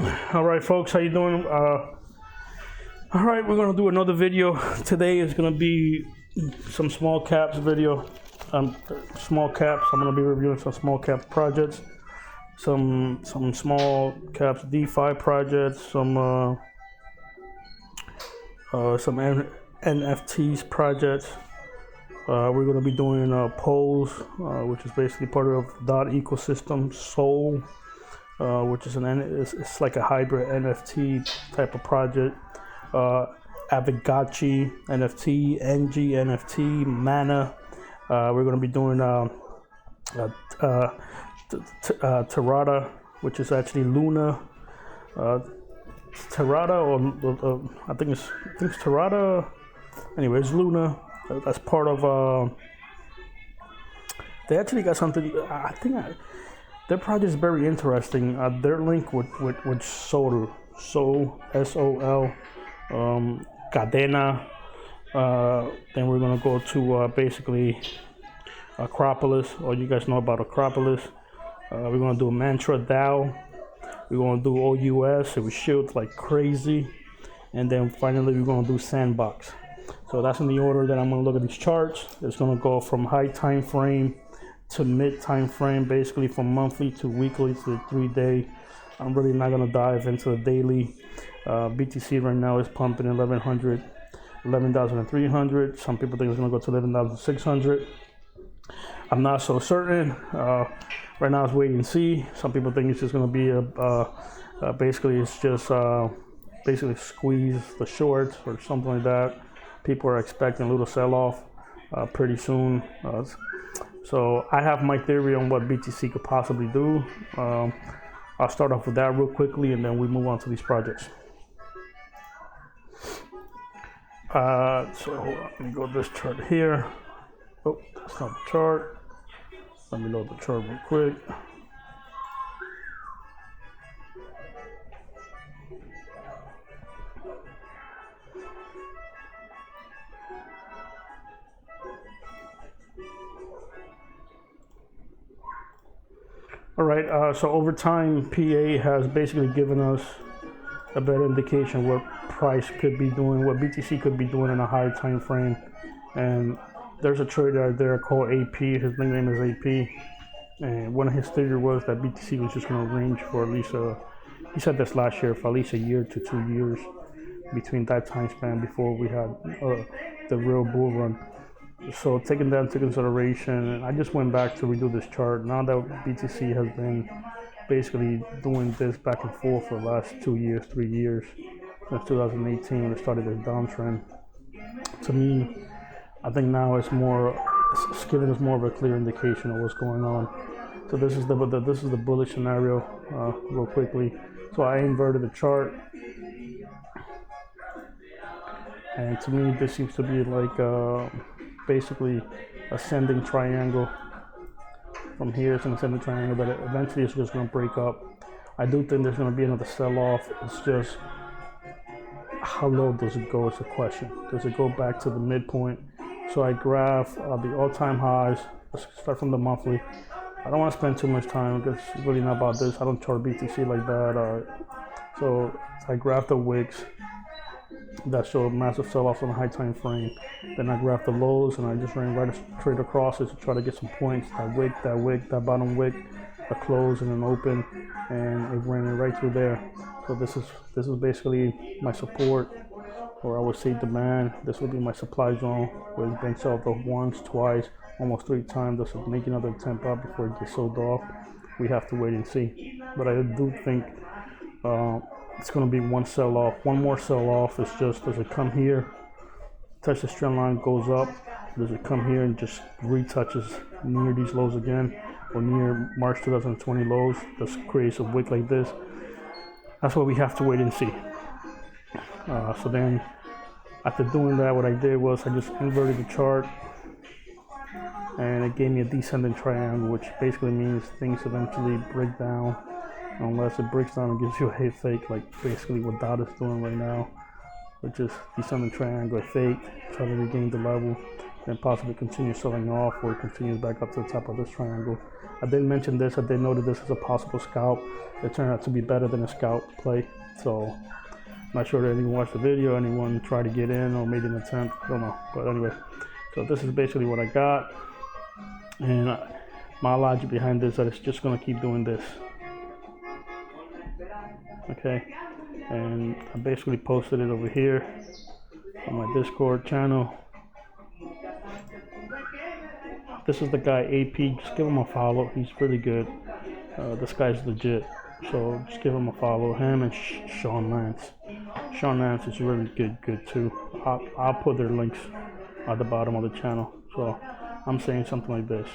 All right, folks, how you doing? All right, we're gonna do another video. Today is gonna be some small caps video. Small caps. I'm gonna be reviewing some small caps projects, some small caps DeFi projects, some NFTs projects. We're gonna be doing polls, which is basically part of dot ecosystem. Soul, which is it's like a hybrid NFT type of project. Avagachi NFT, NG NFT, Mana. We're going to be doing Terra, which is actually Luna. Terra, or I think it's Terra. Anyway, it's Luna. That's part of. They actually got something. Their project is very interesting. Their link with Sol, SOL, Kadena. Then we're gonna go to basically Akropolis. All you guys know about Akropolis. We're gonna do Matra DAO. We're gonna do OUS. It was shield like crazy, and then finally we're gonna do Sandbox. So that's in the order that I'm gonna look at these charts. It's gonna go from high time frame to mid time frame, basically from monthly to weekly to 3-day. I'm really not gonna dive into the daily. BTC right now is pumping 11,300. Some people think it's gonna go to 11,600. I'm not so certain. Right now it's wait and see. Some people think it's just gonna be basically it's just basically squeeze the shorts or something like that. People are expecting a little sell-off pretty soon. So I have my theory on what BTC could possibly do. I'll start off with that real quickly, and then we move on to these projects. So hold on, let me go to this chart here. Oh, that's not the chart. Let me load the chart real quick. All right, so over time, PA has basically given us a better indication what price could be doing, what BTC could be doing in a high time frame. And there's a trader out there called AP. His nickname is AP. And one of his theories was that BTC was just going to range for at least he said this last year, for at least a year to 2 years between that time span before we had the real bull run. So taking that into consideration, I just went back to redo this chart. Now that BTC has been basically doing this back and forth for the last 2 years, 3 years, since 2018 when it started this downtrend. To me, I think now it's giving us more of a clear indication of what's going on. So this is the bullish scenario, real quickly. So I inverted the chart, and to me this seems to be like basically ascending triangle. From here it's an ascending triangle, but eventually it's just going to break up. I do think there's going to be another sell-off. It's just how low does it go is the question. Does it go back to the midpoint? So I graph the all-time highs. Let's start from the monthly. I don't want to spend too much time because it's really not about this. I don't chart BTC like that. So I graph the wicks that show a massive sell-off on a high time frame. Then I graph the lows, and I just ran right straight across it to try to get some points. That wick, that bottom wick, a close and an open, and it ran it right through there. So this is basically my support, or I would say demand. This would be my supply zone, where it's been sold off once, twice, almost 3 times. This is making another attempt up before it gets sold off. We have to wait and see. But I do think it's going to be one sell-off, one more sell-off. It's just, does it come here, touch the trend line, goes up? Does it come here and just retouches near these lows again, or near March 2020 lows? This creates a wick like this. That's what we have to wait and see. So then, after doing that, what I did was I just inverted the chart, and it gave me a descending triangle, which basically means things eventually break down. Unless it breaks down and gives you a hate fake, like basically what DOT is doing right now, which is descending triangle fake, try to regain the level. and possibly continue selling off or continue back up to the top of this triangle. I did mention this, I did note this as a possible scalp. It turned out to be better than a scalp play. So I'm not sure that anyone watched the video, anyone tried to get in or made an attempt, I don't know. But anyway, so this is basically what I got. And my logic behind this is that it's just gonna keep doing this. Okay, and I basically posted it over here on my Discord channel. This is the guy AP, just give him a follow, he's really good. This guy's legit, so just give him a follow, him and Sean Lance. Sean Lance is really good too. I'll put their links at the bottom of the channel. So I'm saying something like this.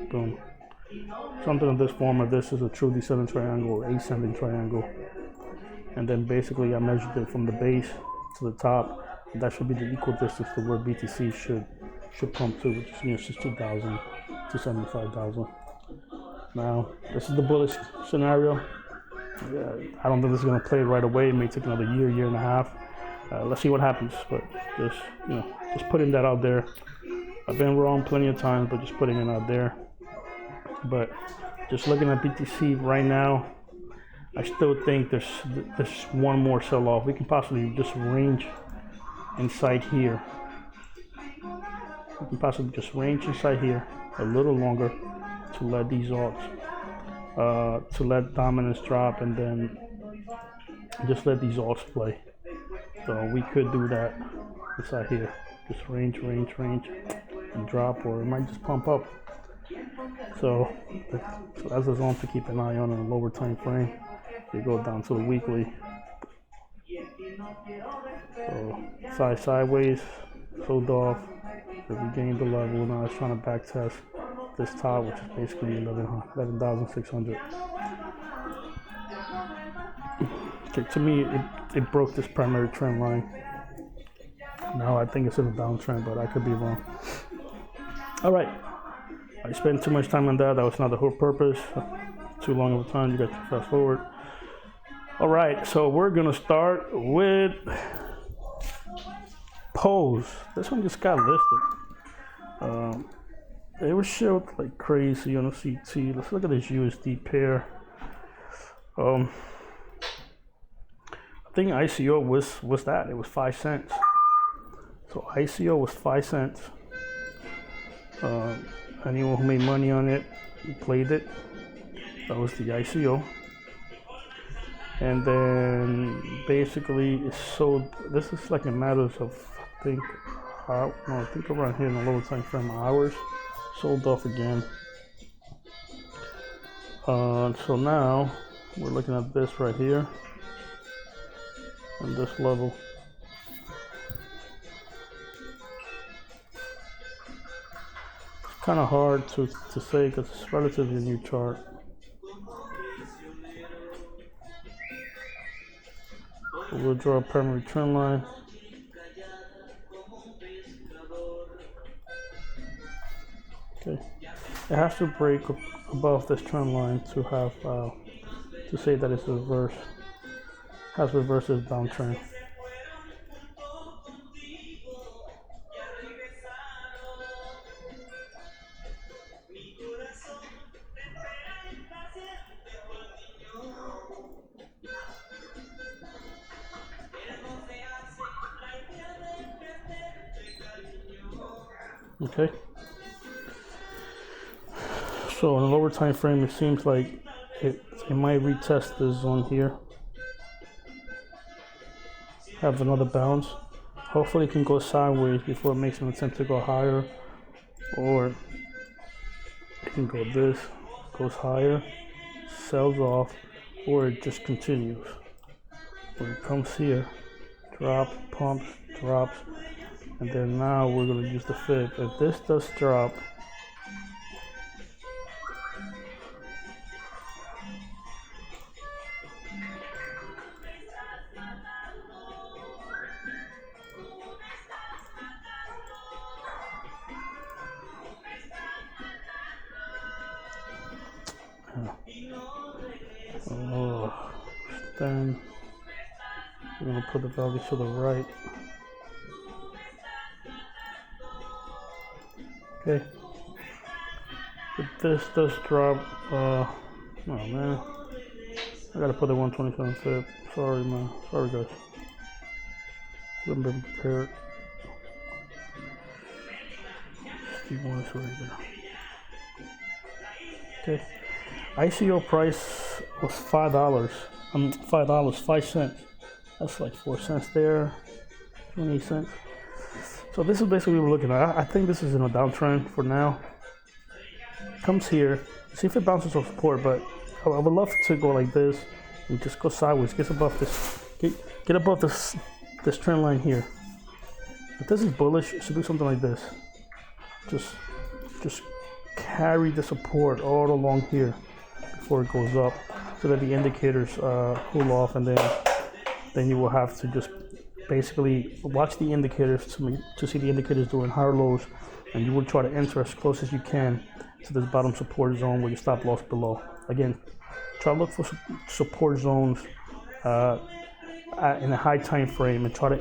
Boom. Something of this form, of this is a true descending triangle or ascending triangle. And then basically I measured it from the base to the top. That should be the equal distance to where BTC should come to, which is near 60,000 to 75,000. Now, this is the bullish scenario. I don't think this is going to play right away. It may take another year and a half. Let's see what happens. But just putting that out there. I've been wrong plenty of times, but just putting it out there. But just looking at BTC right now, I still think there's one more sell-off. We can possibly just range inside here. We can possibly just range inside here a little longer to let these alts, to let dominance drop, and then just let these alts play. So we could do that inside here. Just range, and drop, or it might just pump up. So that's a zone to keep an eye on in a lower time frame. You go down to the weekly. So sideways, sold off. We gained the level. Now it's trying to back test this top, which is basically 11,600. Okay, to me, it broke this primary trend line. Now I think it's in a downtrend, but I could be wrong. All right, I spent too much time on that. That was not the whole purpose. Too long of a time. You got to fast forward. All right, so we're gonna start with Pose. This one just got listed. They were showed like crazy on the CT. Let's look at this USD pair. I think ICO was that. It was 5 cents. So ICO was 5 cents. Anyone who made money on it played it. That was the ICO. And then basically it's sold. This is like a matter of I think around here in the lower time frame hours. Sold off again. So now we're looking at this right here on this level. It's kind of hard to say because it's relatively new chart. We'll draw a primary trend line. Okay, it has to break above this trend line to have to say that it's reverse. Has reversed its downtrend. Okay. So in the lower time frame, it seems like it might retest this zone here. Have another bounce. Hopefully it can go sideways before it makes an attempt to go higher. Or it can go this, goes higher, sells off, or it just continues. When it comes here, drop, pumps, drops, and then now we're going to use the fib. If this does drop, then we're going to put the value to the right. Okay. If this does drop, oh man, I gotta put the 127 fib. Sorry, man. Sorry, guys. Haven't been prepared. 51 is right there. Okay. ICO price was $5. $5, 5 cents. That's like 4 cents there. 28 cents. So this is basically what we're looking at. I think this is in a downtrend for now. Comes here, see if it bounces off support, but I would love to go like this and just go sideways, get above this, get above this trend line here. If this is bullish, it should do something like this. Just carry the support all along here before it goes up, so that the indicators cool off, and then you will have to just basically watch the indicators to see the indicators doing higher lows, and you will try to enter as close as you can to this bottom support zone with your stop loss below. Again, try to look for support zones in a high time frame, and try to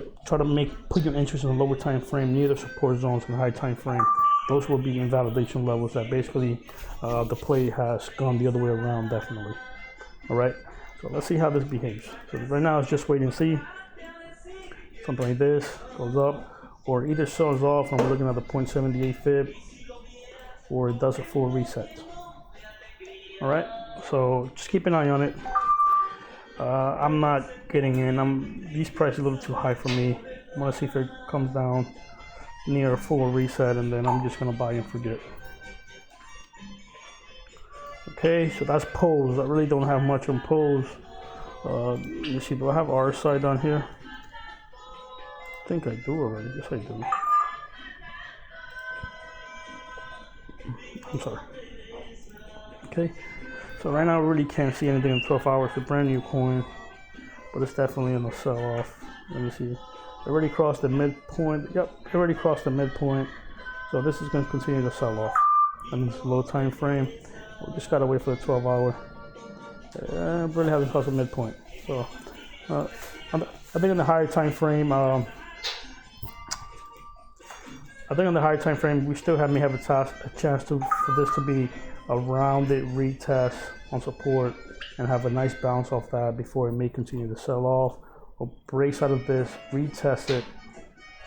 put your interest in a lower time frame near the support zones in the high time frame. Those will be invalidation levels that basically the play has gone the other way around, definitely. All right, so let's see how this behaves. So right now it's just wait and see. Something like this goes up, or either sells off and we're looking at the 0.78 fib, or it does a full reset. All right, so just keep an eye on it. I'm not getting in. These prices are a little too high for me. I want to see if it comes down near a full reset, and then I'm just gonna buy and forget. Okay, so that's pose. I really don't have much on pose. Let me see, do I have RSI down here? I think I do already. Yes, I do. I'm sorry. Okay, so right now I really can't see anything in 12 hours. It's a brand new coin, but it's definitely in a sell-off. Let me see. It already crossed the midpoint. Yep, it already crossed the midpoint. So this is going to continue to sell off. And it's a low time frame. We just gotta wait for the 12-hour. It really hasn't crossed the midpoint. So I think in the higher time frame, we still may have a chance for this to be a rounded retest on support and have a nice bounce off that before it may continue to sell off, or breaks out of this, retest it,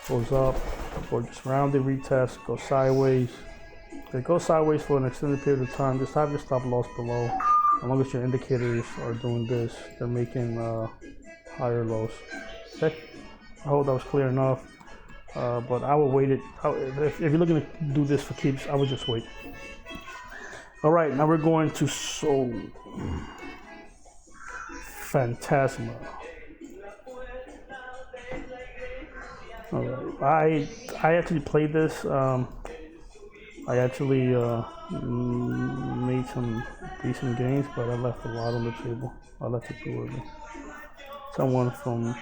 goes up, or just rounded retest, goes sideways. If it goes sideways for an extended period of time, just have your stop loss below. As long as your indicators are doing this, they're making higher lows. Okay, I hope that was clear enough. But I will wait it. If you're looking to do this for keeps, I would just wait. All right, now we're going to Soul Phantasma. All right, I actually played this. I actually made some decent gains, but I left a lot on the table. I left it too early. Someone from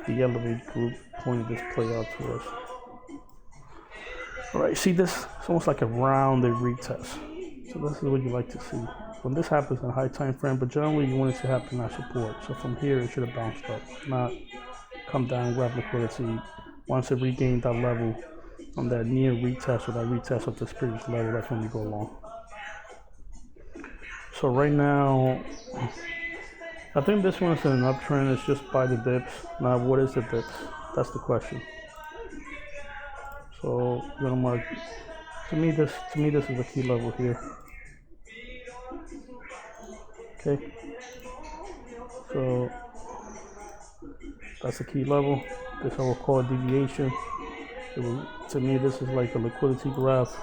the Elevate group pointed this play out to us. All right, see this? It's almost like a rounded retest. So this is what you like to see. When this happens in a high time frame, but generally you want it to happen at support. So from here, it should have bounced up, not come down, grab liquidity. Once it regained that level on that near retest or that retest of this previous level, that's when you go long. So right now, I think this one is in an uptrend. It's just by the dips. Now, what is the dips? That's the question. So I'm gonna mark. To me, this is the key level here. Okay. So that's the key level. This I will call a deviation. To me, this is like a liquidity graph.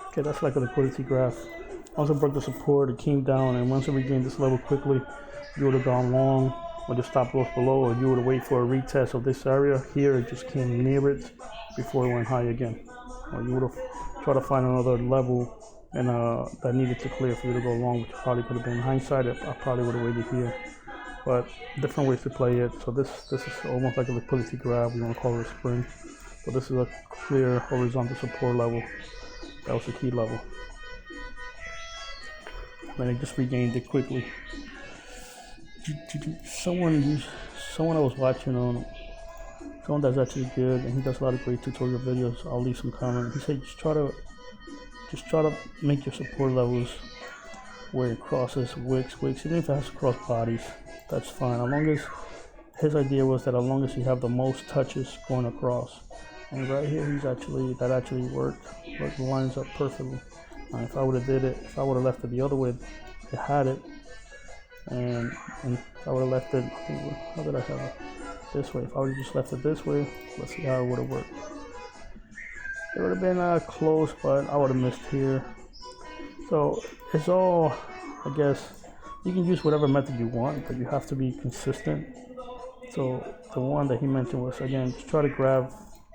Okay, that's like a liquidity graph. Once it broke the support, it came down, and once it regained this level quickly, you would have gone long with the stop loss below, or you would have waited for a retest of this area. Here, it just came near it before it went high again. Or you would have tried to find another level and that needed to clear for you to go long, which probably could have been. In hindsight, I probably would have waited here. But different ways to play it. So this is almost like a liquidity graph. We want to call it a spring. So this is a clear horizontal support level. That was the key level. then he just regained it quickly. Someone I was watching on, someone that's actually good, and he does a lot of great tutorial videos. I'll leave some comment. He said just try to make your support levels where it crosses wicks, even if it has to cross bodies, that's fine. As long as his idea was that as long as you have the most touches going across. And right here, that actually worked. It lines up perfectly. If I would have if I would have left it the other way, it had it. And if I would have left it, how did I have it? This way. If I would have just left it this way, let's see how it would have worked. It would have been close, but I would have missed here. So it's all, I guess, you can use whatever method you want, but you have to be consistent. So the one that he mentioned was, again, just try to grab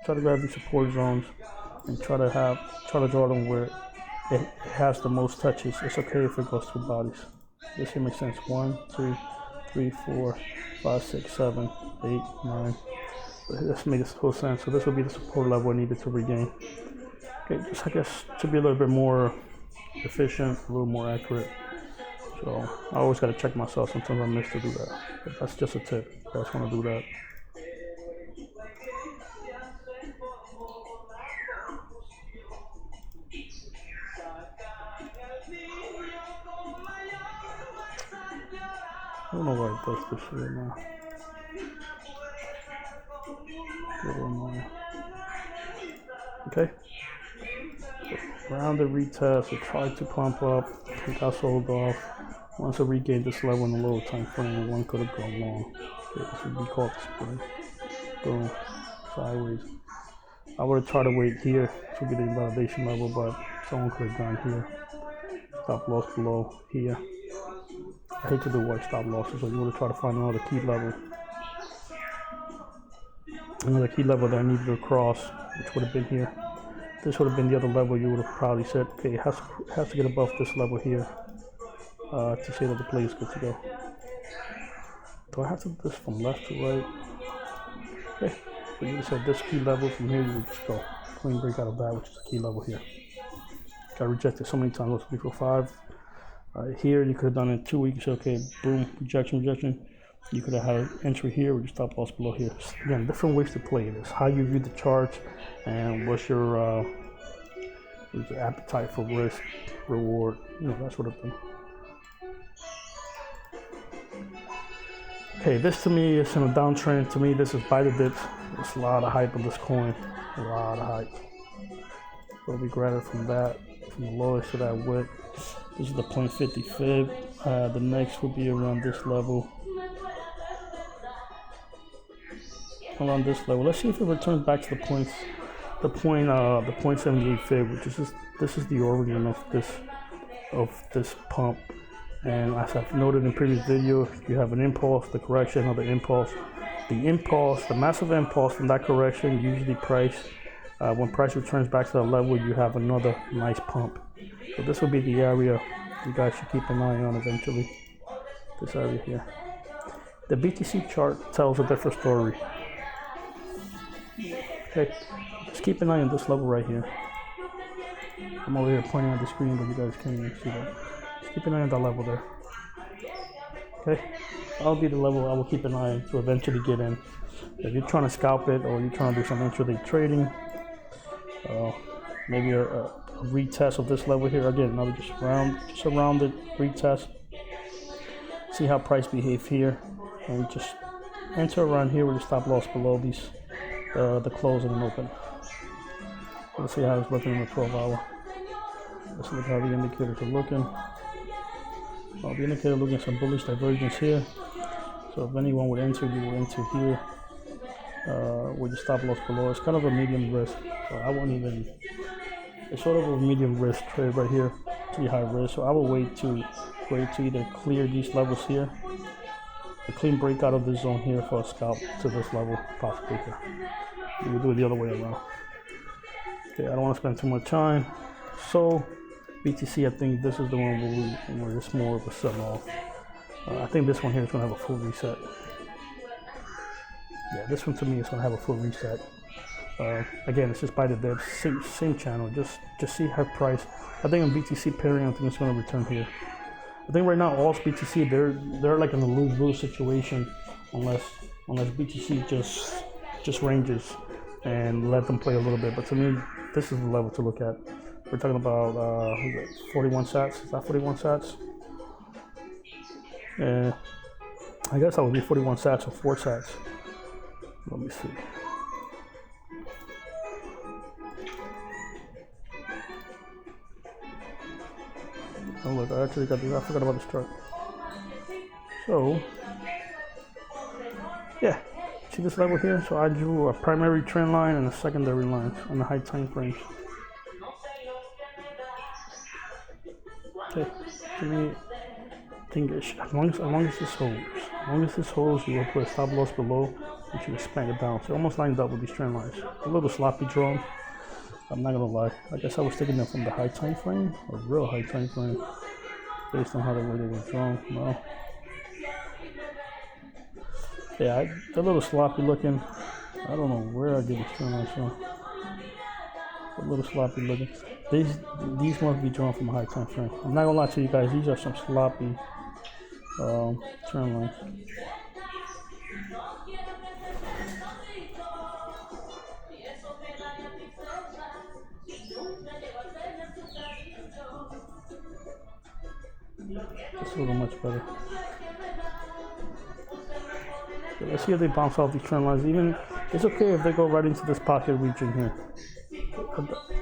these support zones and try to draw them where it has the most touches. It's okay if it goes through bodies. This here makes sense. 1, 2, 3, 4, 5, 6, 7, 8, 9. This makes whole sense. So this will be the support level I needed to regain. Okay, just I guess to be a little bit more efficient, a little more accurate. So I always got to check myself. Sometimes I miss to do that. But that's just a tip. You guys want to do that. I don't know why it does this shit now. Okay. So round the retest, it tried to pump up, it got sold off. Once it regained this level in a lower time frame, one could have gone long. Okay, this would be called the spring. Boom. Sideways. I would have tried to wait here to get the validation level, but someone could have gone here. Stop loss below here. I hate to do white stop losses, so you would have tried to find another key level. Another key level that I needed to cross, which would have been here. This would have been the other level you would have probably said, okay, it has to get above this level here to say that the play is good to go. Do I have to do this from left to right? Okay, so you would have said this key level from here, you would just go clean break out of that, which is the key level here. Got rejected so many times, 3, 4, 5. Here you could have done it 2 weeks. Okay, boom, rejection. You could have had an entry here with your stop loss below here. Again, different ways to play this. How you view the charts and what's your appetite for risk, reward, that sort of thing. Okay, this to me is in a downtrend. To me, this is buy the dips. There's a lot of hype on this coin. A lot of hype. So we grab it from the lowest to that wick. This is the 0.50 fib. The next would be around this level. Around this level. Let's see if it returns back to the 0.78 fib, which is this is the origin of this pump. And as I've noted in previous video, you have an impulse, the correction of the impulse. The massive impulse from that correction usually when price returns back to that level, you have another nice pump. So this will be the area you guys should keep an eye on eventually. This area here. The BTC chart tells a different story. Okay, just keep an eye on this level right here. I'm over here pointing at the screen, but you guys can't even see that. Just keep an eye on that level there. Okay, that'll be the level I will keep an eye on to eventually get in. If you're trying to scalp it or you're trying to do some intraday trading, maybe a retest of this level here. Again, another just a rounded retest. See how price behave here, and just enter around here with your stop loss below these, the close and open. Let's see how it's looking in the 12-hour. Let's look how the indicators are looking. The indicator looking at some bullish divergence here. So if anyone would enter, you will enter here with your stop loss below. It's kind of a medium risk, so I won't even. It's sort of a medium risk trade right here, pretty high risk. So I will wait to either clear these levels here, a clean breakout of this zone here for a scalp to this level, possibly here. You will do it the other way around. Okay, I don't want to spend too much time. So BTC, I think this is the one where it's more of a sell-off. I think this one here is going to have a full reset. Yeah, this one to me is going to have a full reset. Again, it's just by the dips, same channel. Just see her price. I think on BTC pairing, I think it's going to return here. I think right now all BTC they're like in a lose-lose situation unless BTC just ranges and let them play a little bit. But to me, this is the level to look at. We're talking about 41 sats. Is that 41 sats? Yeah, I guess that would be 41 sats or 4 sats. Let me see. Oh look, I actually got this. I forgot about this chart. So, yeah, see this level here? So I drew a primary trend line and a secondary line on the high time frames. Okay, to me, I think as long as this holds, you will put a stop loss below, and you expand it down. So almost lined up with these trend lines. A little sloppy drawn. I'm not gonna lie. I guess I was taking them from the high time frame, a real high time frame, based on how the way they were drawn. No. Yeah, they're a little sloppy looking. I don't know where I get these trend lines from. A little sloppy looking. These must be drawn from a high time frame. I'm not gonna lie to you guys. These are some sloppy trend lines. It's a little much better. So let's see if they bounce off these trend lines. Even it's okay if they go right into this pocket region here.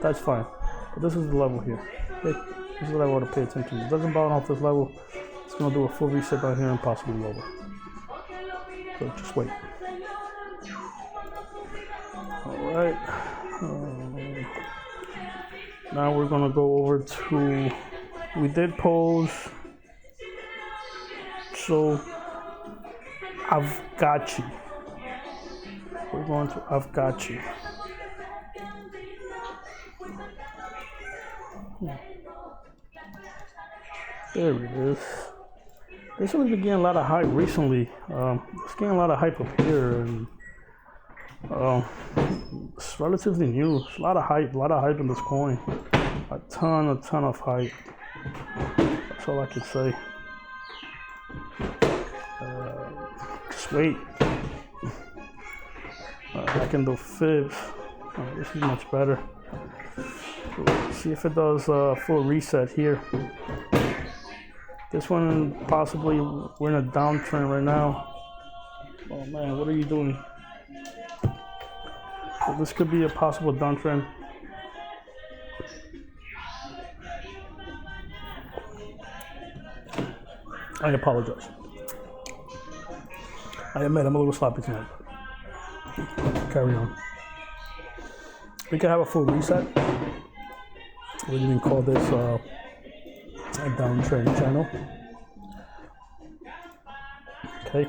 That's fine. But this is the level here. Okay? This is what I want to pay attention to. If it doesn't bounce off this level, it's going to do a full reset down here and possibly lower. So just wait. All right. Now we're going to go over to. We did pose. So I've got you. We're going to I've got you. There it is. This one's been getting a lot of hype recently. It's getting a lot of hype up here, and it's relatively new. It's a lot of hype in this coin. A ton of hype. That's all I can say. Just wait. I can do fibs. This is much better. Let's see if it does a full reset here. This one possibly we're in a downtrend right now. Oh man, what are you doing? So this could be a possible downtrend. I apologize. I admit I'm a little sloppy tonight. Carry on. We could have a full reset. We didn't call this a downtrend channel. Okay.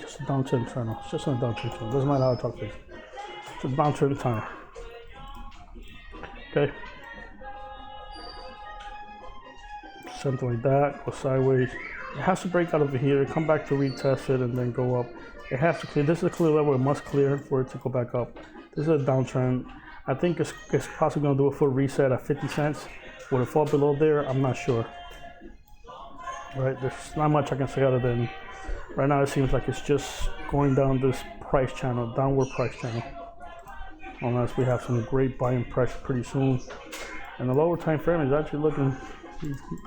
Just a downtrend channel. It's just a downtrend channel. Doesn't matter how I talk to you. It's a downtrend channel. Okay. Something like that, go sideways. It has to break out over here, come back to retest it, and then go up. It has to clear. This is a clear level. It must clear for it to go back up. This is a downtrend. I think it's possibly going to do a full reset at 50 cents. Would it fall below there? I'm not sure. Right? There's not much I can say other than right now it seems like it's just going down this price channel, downward price channel. Unless we have some great buying pressure pretty soon. And the lower time frame is actually looking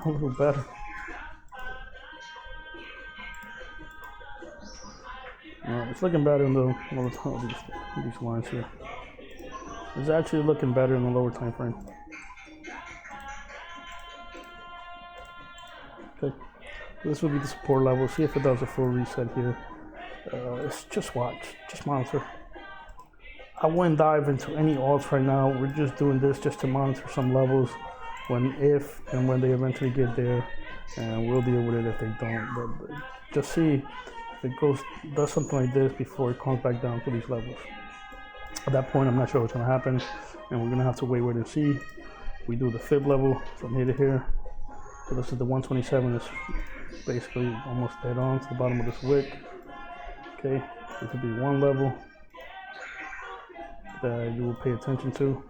a little better. It's looking better in the these lines here. It's actually looking better in the lower time frame. Okay, this will be the support level. See if it does a full reset here. It's just watch, just monitor. I wouldn't dive into any alts right now. We're just doing this just to monitor some levels. If and when they eventually get there, and we'll deal with it if they don't. But just see if it does something like this before it comes back down to these levels. At that point, I'm not sure what's going to happen, and we're going to have to wait and see. We do the fib level from here to here, So this is the 127 is basically almost dead on to the bottom of this wick. Okay, this would be one level that you will pay attention to.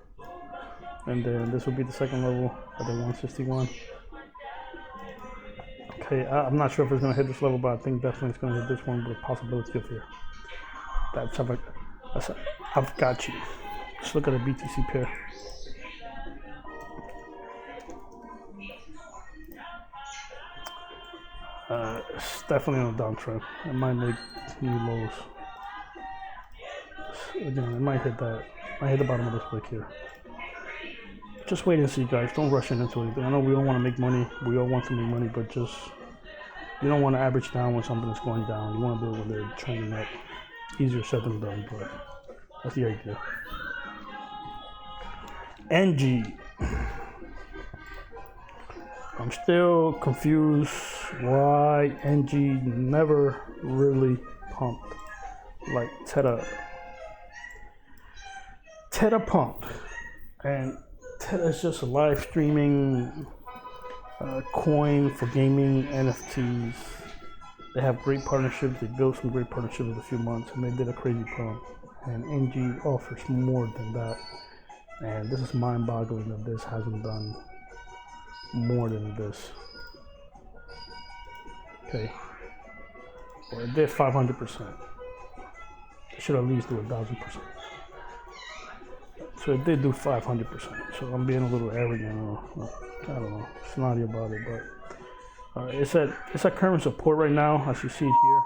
And then this will be the second level at the 161. Okay, I'm not sure if it's going to hit this level, but I think definitely it's going to hit this one with a possibility of here. I've got you. Just look at the BTC pair. It's definitely on a downtrend. It might make new lows. Again, it might hit that. Might hit the bottom of this wick here. Just wait and see, guys. Don't rush into anything. I know we all want to make money. We all want to make money, but just you don't want to average down when something is going down. You want to do it when they're trending up. Easier said than done, but that's the idea. NG. I'm still confused why NG never really pumped like Terra pumped. And Terra is just a live streaming coin for gaming, NFTs. They have great partnerships. They built some great partnerships in a few months, and they did a crazy pump. And NG offers more than that. And this is mind-boggling that this hasn't done more than this. Okay. Well, it did 500%. It should at least do 1,000%. So it did do 500%. So I'm being a little arrogant. I don't know, snotty about it, but it's at current support right now, as you see it here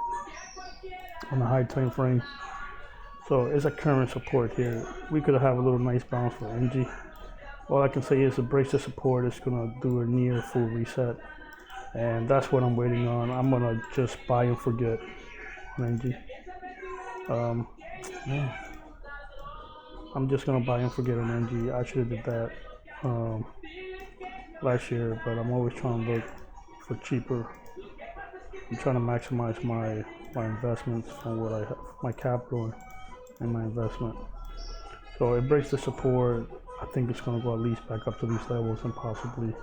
on the high time frame. So it's at current support here. We could have a little nice bounce for NG. All I can say is it breaks the support. It's gonna do a near full reset, and that's what I'm waiting on. I'm gonna just buy and forget on NG. Man. I'm just gonna buy and forget on NG. I should have did that last year, but I'm always trying to look for cheaper. I'm trying to maximize my investments from what I have, my capital and my investment. So it breaks the support. I think it's gonna go at least back up to these levels and possibly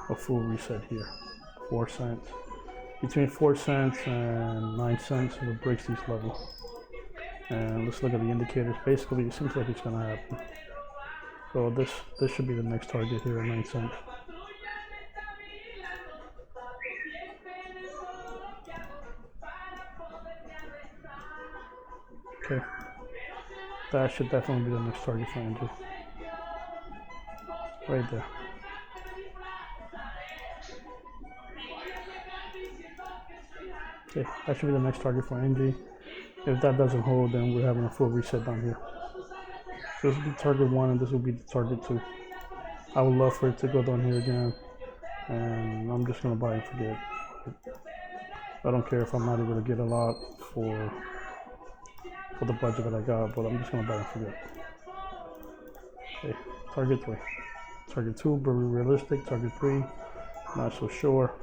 a full reset here. 4 cents. Between 4 cents and 9 cents if it breaks these levels. And let's look at the indicators. Basically, it seems like it's going to happen. So this should be the next target here at 9 cents. Okay. That should definitely be the next target for NG. Right there. Okay, that should be the next target for NG. If that doesn't hold, then we're having a full reset down here. So this will be target 1 and this will be the target 2. I would love for it to go down here again. And I'm just going to buy and forget. I don't care if I'm not able to get a lot for the budget that I got, but I'm just going to buy and forget. Okay, target 3. Target 2, very realistic. Target 3, not so sure.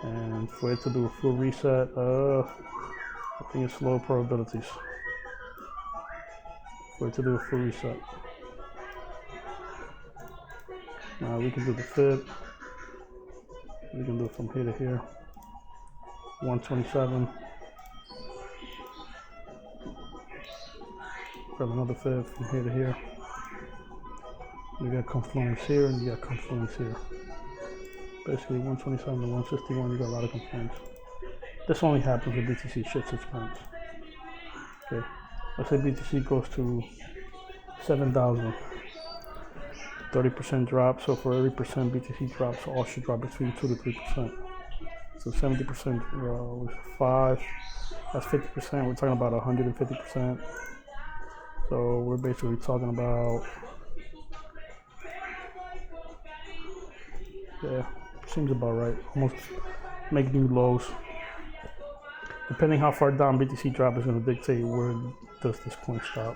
And for it to do a full reset, I think it's low probabilities for it to do a full reset. Now we can do the fib. We can do it from here to here. 127. Grab another fib from here to here. You got confluence here and you got confluence here. Basically 127 to 161, you got a lot of confluence. This only happens when BTC shits its pants. Okay, let's say BTC goes to 7,000. 30% drop, so for every percent BTC drops, all should drop between 2 to 3%. So 70% 5, that's 50%. We're talking about 150%. So we're basically talking about, yeah, seems about right. Almost make new lows. Depending how far down BTC drop is going to dictate where does this coin stop.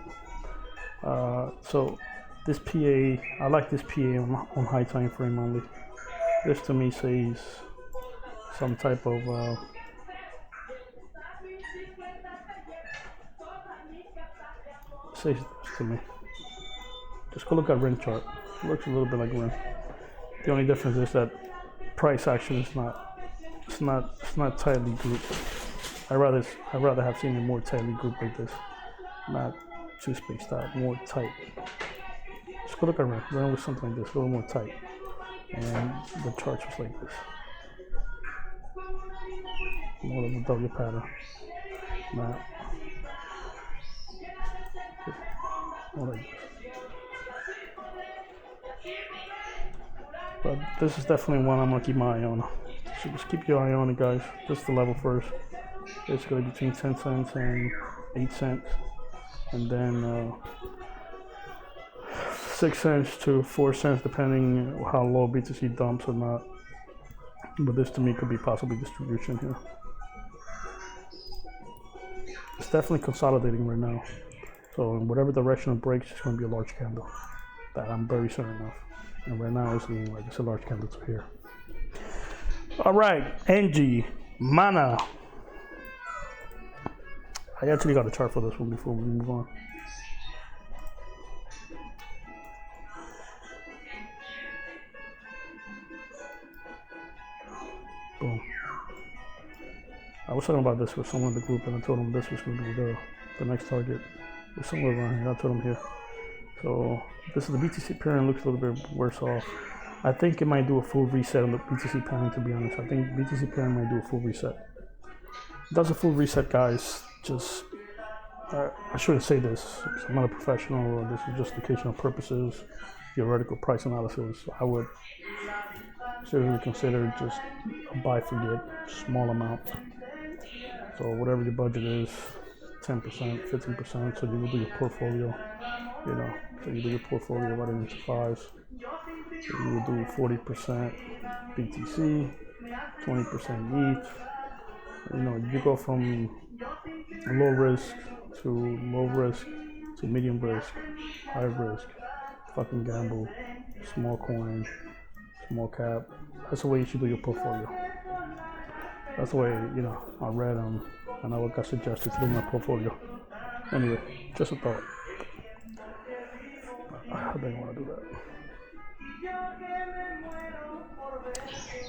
So this PA, I like this PA on high time frame only. This to me says some type of says this to me. Just go look at Ren chart. It looks a little bit like Ren. The only difference is that price action is not, it's not tightly grouped. I'd rather have seen it more tightly grouped like this, not too spaced out, more tight. Just go look at Ren was something like this, a little more tight, and the charts was like this, more of a W pattern. Now, more like this. But this is definitely one I'm gonna keep my eye on. So just keep your eye on it, guys. This is the level first. It's gonna be between 10 cents and 8 cents, and then 6 cents to 4 cents, depending how low BTC dumps or not. But this to me could be possibly distribution here. It's definitely consolidating right now. So in whatever direction it breaks, it's going to be a large candle. That I'm very certain of. And right now it's looking like it's a large candle to here. All right, NG, Mana. I actually got a chart for this one before we move on. Boom. I was talking about this with someone in the group, and I told them this was going to be the next target. It's somewhere around here. I told them here. So this is the BTC pairing. Looks a little bit worse off. I think it might do a full reset on the BTC pairing. To be honest, I think BTC pairing might do a full reset. It does a full reset, guys. Just I shouldn't say this. I'm not a professional. This is just educational purposes, theoretical price analysis. I would seriously consider just a buy forget, small amount. So whatever your budget is, 10%, 15%. So you will do your portfolio, you know. So you do your portfolio right into fives. So you will do 40% BTC, 20% ETH. You know, you go from low risk to low risk to medium risk, high risk, fucking gamble, small coin, small cap. That's the way you should do your portfolio. That's the way, you know, I read and I got suggested to do my portfolio. Anyway, just a thought. I didn't want to do that.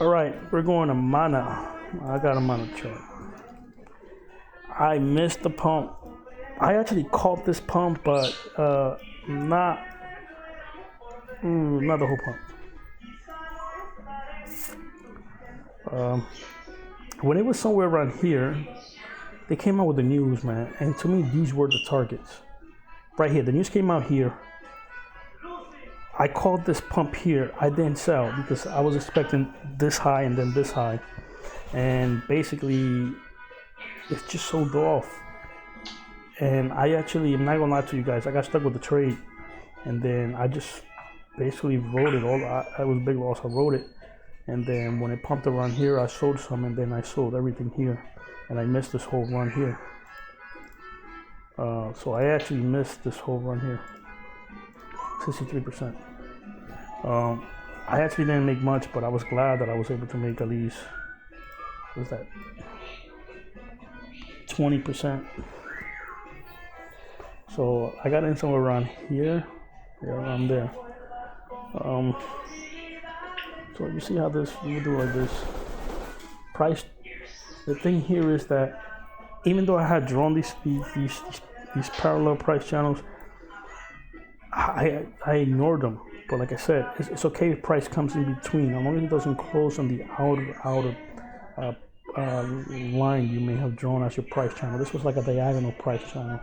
All right, we're going to Mana. I got a Mana chart. I missed the pump. I actually caught this pump, but not the whole pump. When it was somewhere around here, they came out with the news, man. And to me, these were the targets. Right here, the news came out here. I called this pump here. I didn't sell because I was expecting this high and then this high. And basically, it's just sold off. And I actually, I'm not gonna lie to you guys, I got stuck with the trade. And then I just basically wrote it all. I was a big loss, I wrote it. And then when it pumped around here, I sold some, and then I sold everything here. And I missed this whole run here. So I actually missed this whole run here. 63%. I actually didn't make much, but I was glad that I was able to make at least, what's that, 20%. So I got in somewhere around here, yeah, around there. So you see how this, you do like this. Price, the thing here is that even though I had drawn these parallel price channels, I ignored them. But like I said, it's okay if price comes in between, as long as it doesn't close on the outer line you may have drawn as your price channel. This was like a diagonal price channel.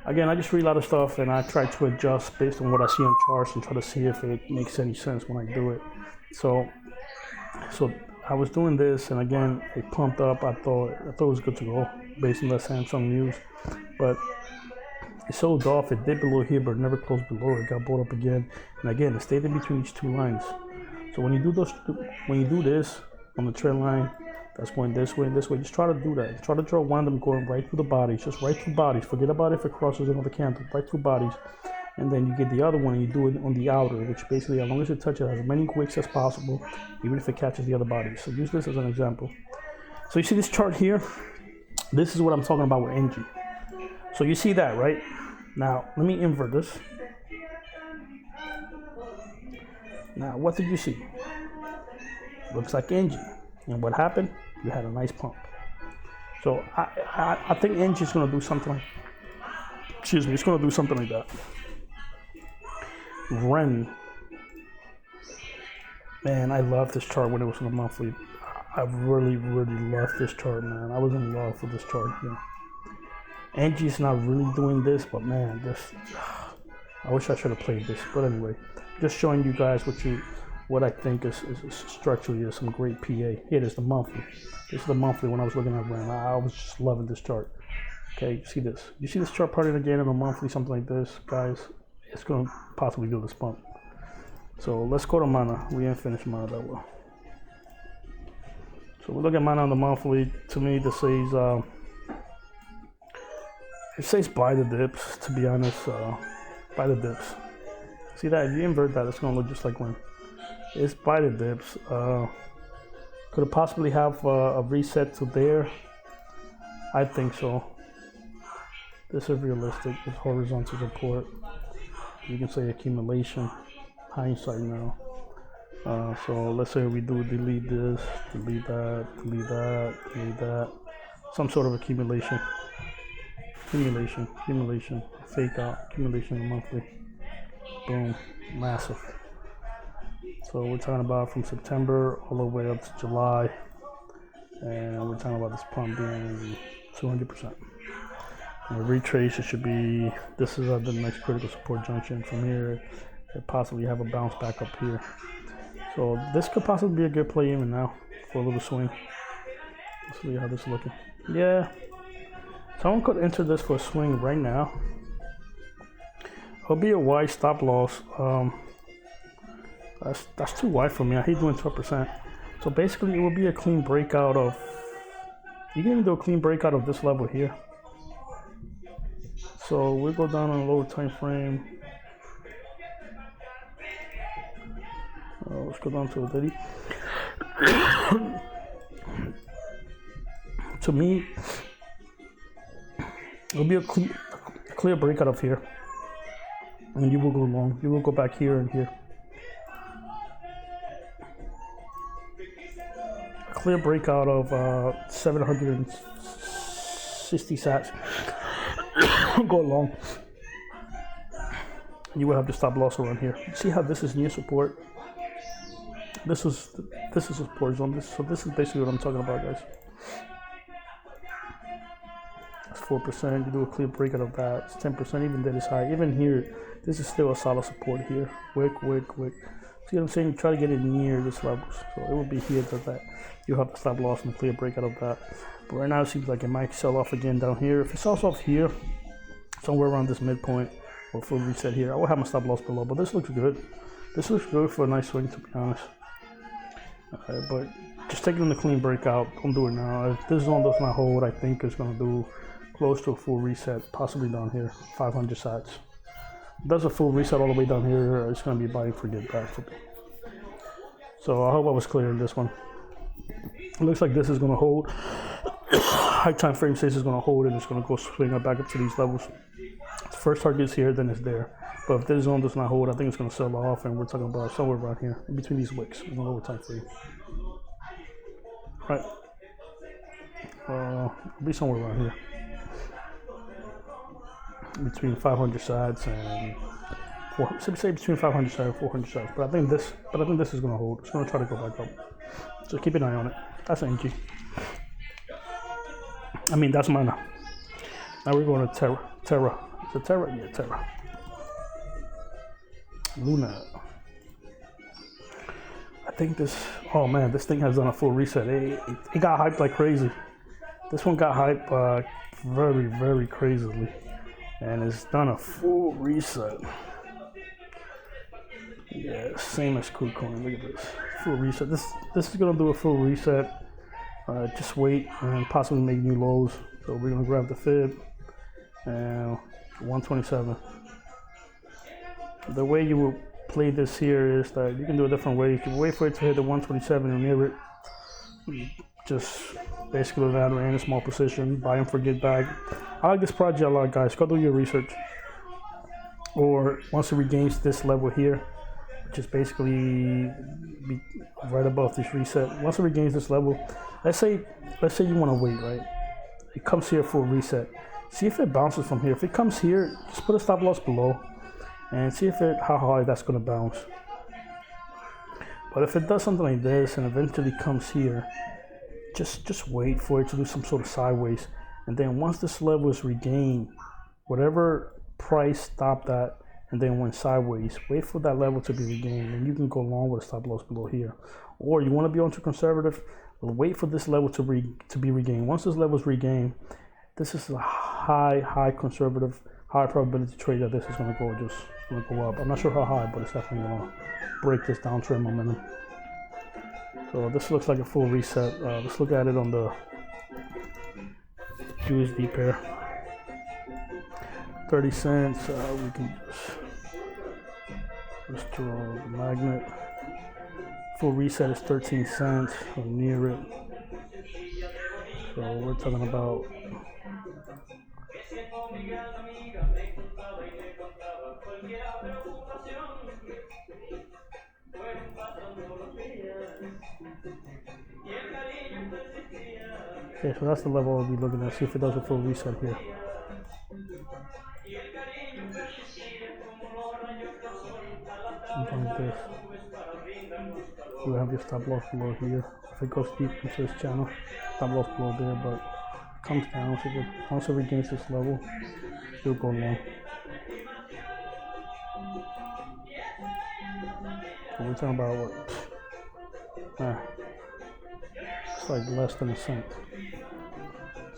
Again, I just read a lot of stuff and I try to adjust based on what I see on charts and try to see if it makes any sense when I do it. So I was doing this, and again, it pumped up. I thought it was good to go based on the Samsung news, but it sold off. It did below here, but it never closed below. It got bought up again, and again, it stayed in between these two lines. So when you do this on the trend line, that's going this way and this way. Just try to do that. Try to draw one of them going right through the bodies, just right through bodies. Forget about if it crosses another candle, right through bodies. And then you get the other one and you do it on the outer, which basically, as long as you touch it, has as many wicks as possible, even if it catches the other bodies. So use this as an example. So you see this chart here? This is what I'm talking about with NG. So you see that, right? Now, let me invert this. Now, what did you see? looks like NG. And what happened? You had a nice pump. So I think NG is going to do something like, excuse me, it's going to do something like that. Ren, man, I love this chart when it was on the monthly. I really, really love this chart, man. I was in love with this chart here. NG is not really doing this, but man, this, I wish I should have played this. But anyway, just showing you guys what I think is structurally is some great PA. Here it is, the monthly. This is the monthly when I was looking at Ren. I was just loving this chart. Okay, see this. You see this chart parting again in a monthly, something like this, guys. It's going to possibly do this pump. So let's go to Mana. We didn't finish Mana that well. So we look at Mana on the monthly. To me, this says it says buy the dips. To be honest, buy the dips. See that? If you invert that, it's going to look just like Ren. It's buy the dips. Could it possibly have a reset to there? I think so. This is realistic. It's horizontal support. You can say accumulation. Hindsight now. So let's say we do delete this, delete that, delete that, delete that. Some sort of accumulation. Accumulation. Fake out. Accumulation monthly. Boom. Massive. So we're talking about from September all the way up to July. And we're talking about this pump being 200%. And retrace, it should be, this is the next critical support junction. From here, it possibly have a bounce back up here. So this could possibly be a good play even now for a little swing. Let's see how this is looking. Yeah, someone could enter this for a swing right now. It'll be a wide stop loss. That's too wide for me. I hate doing 12%. So basically, it will be a clean breakout of. You can even do a clean breakout of this level here. So we'll go down on a lower time frame. Let's go down to a 30. To me, it'll be a clear breakout of here. And you will go long. You will go back here and here. A clear breakout of 760 sats. Go long. You will have to stop loss around here. See how this is near support? This is a support zone. So this is basically what I'm talking about, guys. That's 4%. You do a clear breakout of that. It's 10%. Even that is high. Even here, this is still a solid support here. Wick. See what I'm saying? Try to get it near this level. So it will be here to that. You have to stop loss and a clear breakout of that. But right now it seems like it might sell off again down here. If it sells off here, somewhere around this midpoint or full reset here, I will have my stop loss below. But this looks good. This looks good for a nice swing, to be honest. But just taking the clean breakout, don't do it now. If this zone does not hold, I think it's going to do close to a full reset, possibly down here, 500 sats. If it does a full reset all the way down here, it's going to be buying for get back for me. So I hope I was clear in this one. It looks like this is going to hold. High time frame says it's going to hold and it's going to go swing up back up to these levels. The first target is here, then it's there. But if this zone does not hold, I think it's going to sell off, and we're talking about somewhere around here, in between these wicks, in the lower time frame. Right. It'll be somewhere around here. Between 500 sides and say between 500 sides and 400 sides. But I think this is going to hold. It's going to try to go back up. So keep an eye on it. That's NG. I mean, that's Mana. Now we're going to Terra. Is it Terra? Yeah, Terra. Luna. I think this. Oh man, this thing has done a full reset. It got hyped like crazy. This one got hyped very, very crazily, and it's done a full reset. Yeah, same as KuCoin. Look at this full reset. This is gonna do a full reset. Just wait and possibly make new lows. So we're gonna grab the fib and 127. The way you will play this here is that you can do a different way. You can wait for it to hit the 127 and near it. Just basically land in a small position, buy and forget back. I like this project a lot, guys. Go do your research. Or once it regains this level here, just basically be right above this reset. Once it regains this level, let's say you want to wait, right? It comes here for a reset. See if it bounces from here. If it comes here, just put a stop loss below and see how high that's going to bounce. But if it does something like this and eventually comes here, just wait for it to do some sort of sideways. And then once this level is regained, whatever price stopped at and then went sideways, wait for that level to be regained, and you can go long with a stop loss below here. Or you want to be ultra conservative, wait for this level to be regained. Once this level is regained, this is a high conservative, high probability trade that this is going to go up. I'm not sure how high, but it's definitely going to break this downtrend momentum. So this looks like a full reset. Let's look at it on the USD pair. 30 cents. We can just draw the magnet. Full reset is 13 cents or near it. So we're talking about okay, so that's the level I'll be looking at. See if it does a full reset here. Something like this. We have your stop loss below here. If it goes deep into this channel, stop loss below there, but it comes down. So once it regains this level, it'll go long. So we're talking about what? It's like less than a cent.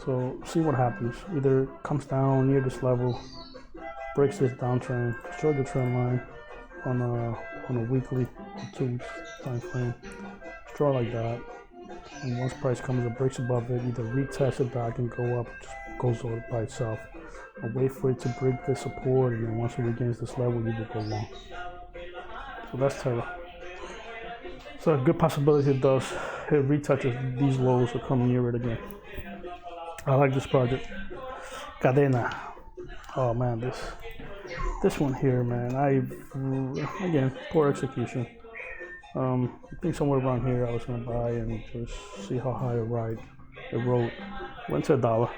So see what happens. Either comes down near this level, breaks this downtrend, destroy the trend line on a weekly or 2 weeks time frame. Draw like that, and once price comes up, breaks above it, either retest it back and go up, just goes over by itself. Or wait for it to break this support, and then once it regains this level, you will go long. So that's Terra. So a good possibility it does. It retouches these lows or come near it again. I like this project. Kadena. Oh man, this one here, man. Again, poor execution. I think somewhere around here I was gonna buy and just see how high it rode. Went to $1.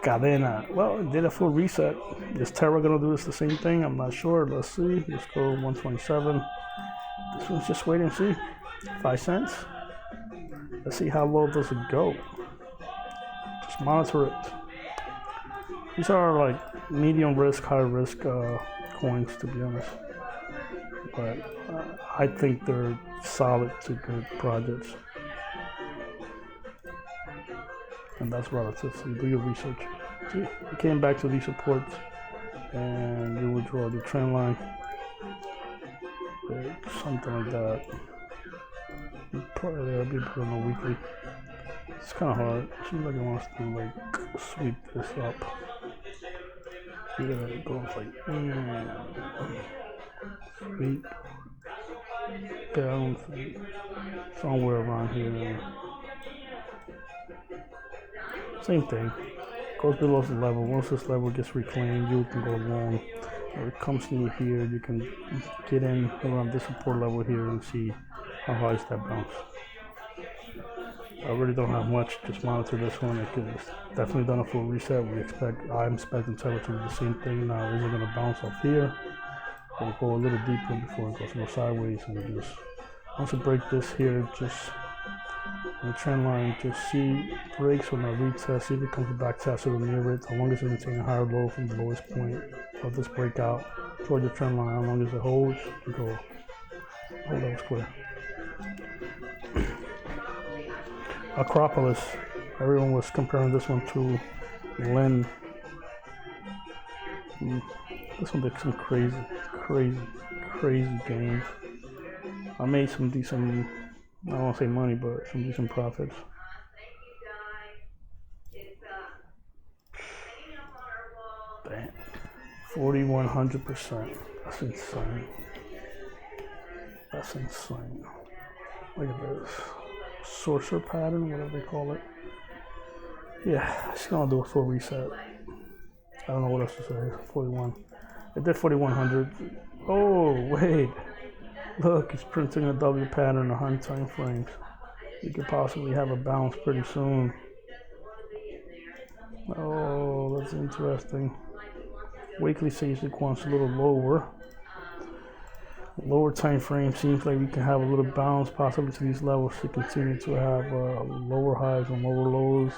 Kadena. Well, it did a full reset. Is Terra gonna do the same thing? I'm not sure. Let's see. Let's go 127. This one's just wait and see. 5 cents. Let's see how low does it go. Just monitor it. These are like medium risk, high risk coins, to be honest. But I think they're solid to good projects. And that's relative, so you do your research. See, you came back to these supports and you would draw the trend line. Something like that. Probably that'll be put on a weekly. It's kind of hard. It seems like it wants to like sweep this up. Yeah, it goes like sweep down somewhere around here. Same thing. Goes below the level. Once this level gets reclaimed, you can go long. Or it comes near here, you can get in around this support level here and see how high is that bounce. I really don't have much, just monitor this one. It's definitely done a full reset. I'm expecting Terra to do the same thing. Now is it gonna bounce off here? Or go a little deeper before it goes more sideways, and just once it breaks this here, just on the trend line, just see breaks on a retest, see if it comes back test or near it. As long as it maintains a higher low from the lowest point of this breakout toward the trend line, as long as it holds, you go. Oh, that was clear. Akropolis. Everyone was comparing this one to Lynn. This one did some crazy gains. I made some decent, I don't want to say money, but some decent profits. Damn. 4,100%. That's insane. That's insane. Look at this. Sorcerer pattern, whatever they call it. Yeah, it's gonna do a full reset. I don't know what else to say. 41. It did 4,100. Oh, wait. Look, it's printing a W pattern, 100 time frames. You could possibly have a bounce pretty soon. Oh, that's interesting. Weekly seismic wants a little lower. Lower time frame seems like we can have a little bounce possibly to these levels to continue to have lower highs and lower lows.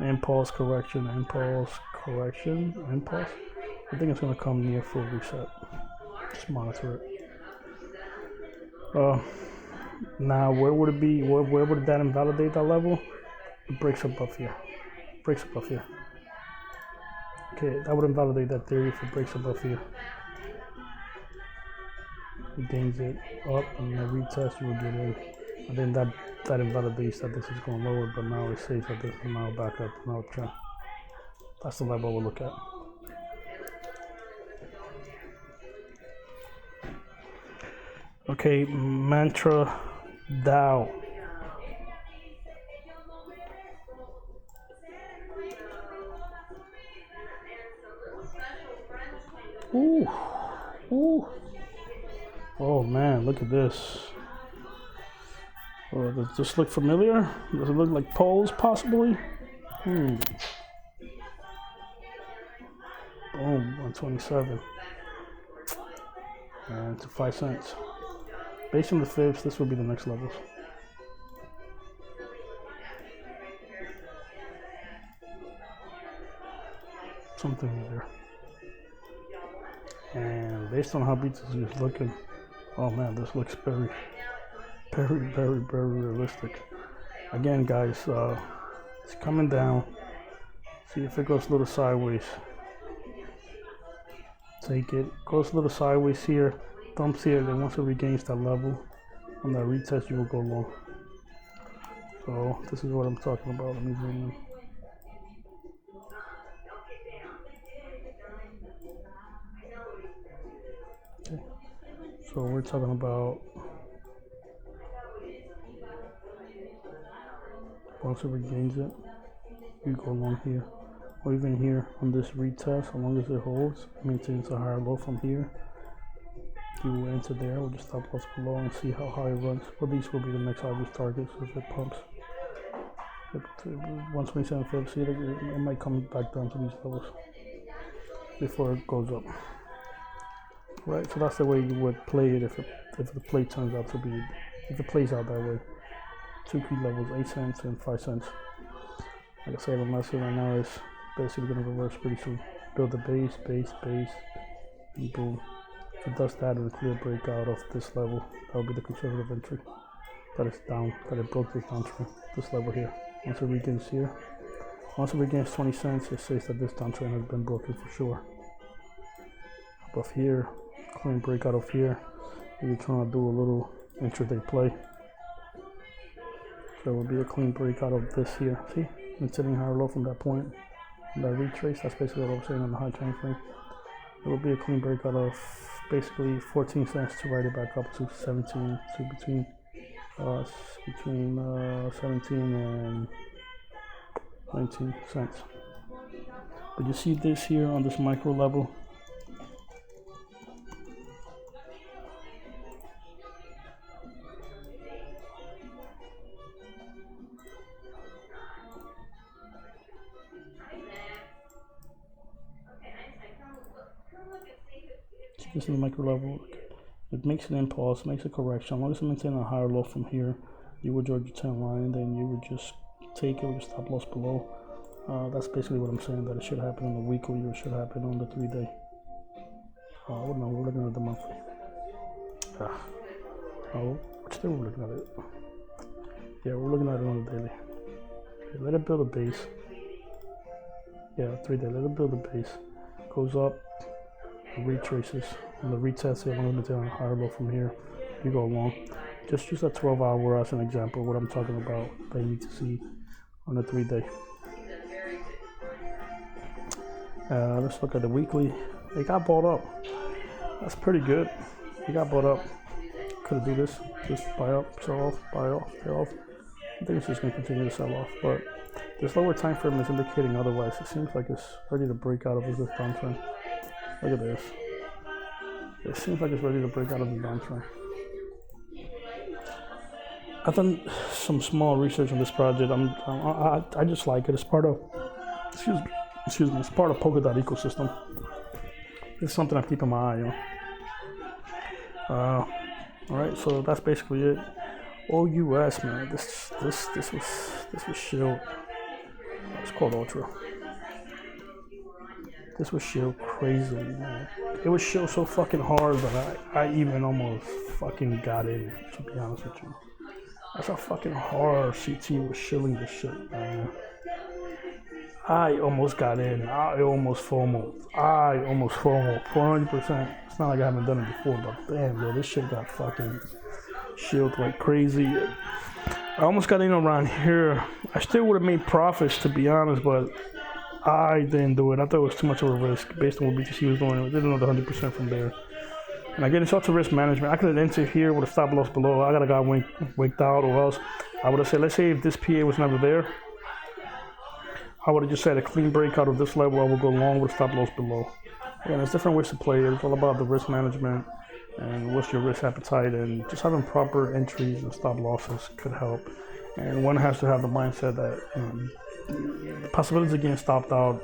Impulse correction, impulse correction, impulse. I think it's going to come near full reset. Just monitor it. Now, where would it be? Where would that invalidate that level? It breaks above here. Breaks above here. Okay, that would invalidate that theory if it breaks above here. It gains it up and then retest, you will get in. And then that invalidates that this is going lower, but now it says that this is now back up, now uptrend. That's the level we'll look at. Okay, Matra DAO. Ooh, ooh. Oh man, look at this. Oh, does this look familiar? Does it look like poles, possibly? Boom, 127. And to 5 cents. Based on the fibs, this will be the next levels. Something there. And based on how BTC is looking, oh man, this looks very, very, very, very realistic. Again, guys, it's coming down. See if it goes a little sideways. Take it. Goes a little sideways here. Dumps here. Then once it regains that level on that retest, you will go low. So this is what I'm talking about. Let me zoom in. Okay. So we're talking about once it regains it, you go along here, or even here on this retest. As long as it holds, maintains a higher low from here, you will enter there. We'll just stop loss below and see how high it runs. But these will be the next obvious targets if it pumps. 127 fibs, see it might come back down to these levels before it goes up. Right, so that's the way you would play it if the play turns out to be, if it plays out that way. Two key levels, 8 cents and 5 cents. Like I said, the lesson right now is basically going to reverse pretty soon. Build the base, and boom. If it does that, it will clear breakout of this level. That will be the conservative entry. That is down, that it broke this downtrend, this level here. Once it regains here, once it regains 20 cents, it says that this downtrend has been broken for sure. Above here, clean breakout of here. You're trying to do a little intraday play. So it will be a clean breakout of this here. See, it's sitting higher low from that point. And that retrace, that's basically what I'm saying on the high time frame. It will be a clean breakout of basically 14 cents to ride it back up to 17, to between 17 and 19 cents. But you see this here on this micro level. This is the micro level. It makes an impulse, makes a correction. As long as it maintains a higher low from here, you would draw your 10 line, then you would just take it with your stop loss below. That's basically what I'm saying, that it should happen on the weekly or it should happen on the 3-day. Oh no, we're looking at the monthly. Oh, which day we're looking at it? Yeah, we're looking at it on the daily. Okay, let it build a base. Yeah, 3-day, let it build a base. Goes up. Retraces on the retest here, I'm going to higher low from here. You go along. Just use that 12-hour as an example of what I'm talking about that you need to see on the 3-day. Let's look at the weekly. They got bought up. That's pretty good. They got bought up. Could do this. Just buy up, sell off, buy off, sell off. I think it's just going to continue to sell off. But this lower time frame is indicating otherwise. It seems like it's ready to break out of this downtrend. Look at this. It seems like it's ready to break out of the downtrend. I've done some small research on this project. I just like it. It's part of, excuse me, it's part of Polkadot ecosystem. It's something I'm keeping my eye on. All right, so that's basically it. OUS, man, this was shield. It's called Ultra. This was shield crazy, man. It was shield so fucking hard, but I even almost fucking got in, to be honest with you. That's how fucking hard CT was shilling this shit, man. I almost got in. I almost FOMO. 400%. It's not like I haven't done it before, but damn, yo, this shit got fucking shielded like crazy. I almost got in around here. I still would have made profits, to be honest, but I didn't do it. I thought it was too much of a risk based on what BTC was doing. I didn't know the 100% from there. And again, it's also risk management. I could have entered here with a stop loss below. I got winked out, or else I would have said, let's say if this PA was never there, I would have just said a clean breakout of this level. I would go long with a stop loss below. Again, there's different ways to play it. It's all about the risk management and what's your risk appetite, and just having proper entries and stop losses could help. And one has to have the mindset that the possibilities of getting stopped out,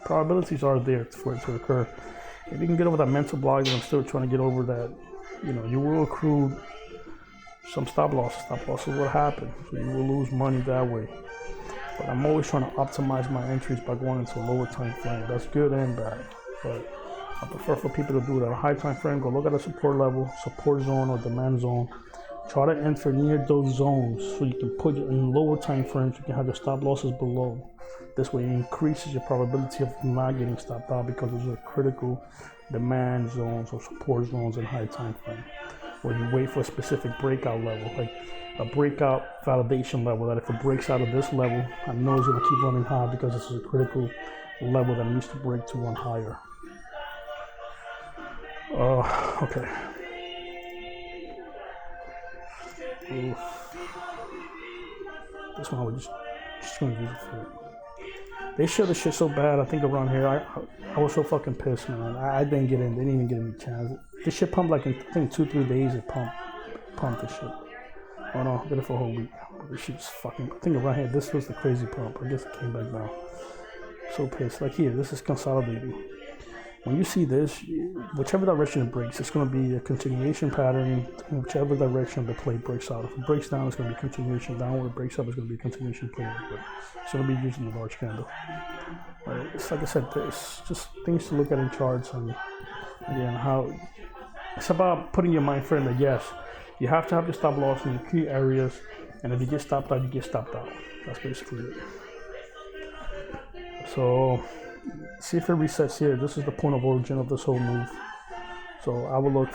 probabilities are there for it to occur. If you can get over that mental block, and I'm still trying to get over that, you will accrue some stop losses. Stop losses will happen, so you will lose money that way. But I'm always trying to optimize my entries by going into a lower time frame. That's good and bad, but I prefer for people to do it at a high time frame. Go look at a support level, support zone or demand zone. Try to enter near those zones so you can put it in lower time frames. You can have your stop losses below. This way it increases your probability of not getting stopped out because those are critical demand zones or support zones in high time frame. Where you wait for a specific breakout level, like a breakout validation level, that if it breaks out of this level, I know it's going to keep running high because this is a critical level that needs to break to run higher. Okay. Oof. This one I was just gonna use it for it. They showed the shit so bad. I think around here, I was so fucking pissed, man. I didn't get in. They didn't even get any chance. This shit pumped like in, I think 2-3 days. It pumped this shit. Oh no, I did it for a whole week. This shit's fucking. I think around here, this was the crazy pump. I guess it came back down. So pissed. Like here, this is consolidating. When you see this, whichever direction it breaks, it's going to be a continuation pattern. Whichever direction the play breaks out. If it breaks down, it's going to be continuation downward. If it breaks up, it's going to be continuation play upward. So it'll be using the large candle. Right. It's like I said, it's just things to look at in charts, and again, how it's about putting your mind frame that yes, you have to have your stop loss in your key areas, and if you get stopped out, you get stopped out. That's basically it. So see if it resets here. This is the point of origin of this whole move. So I will look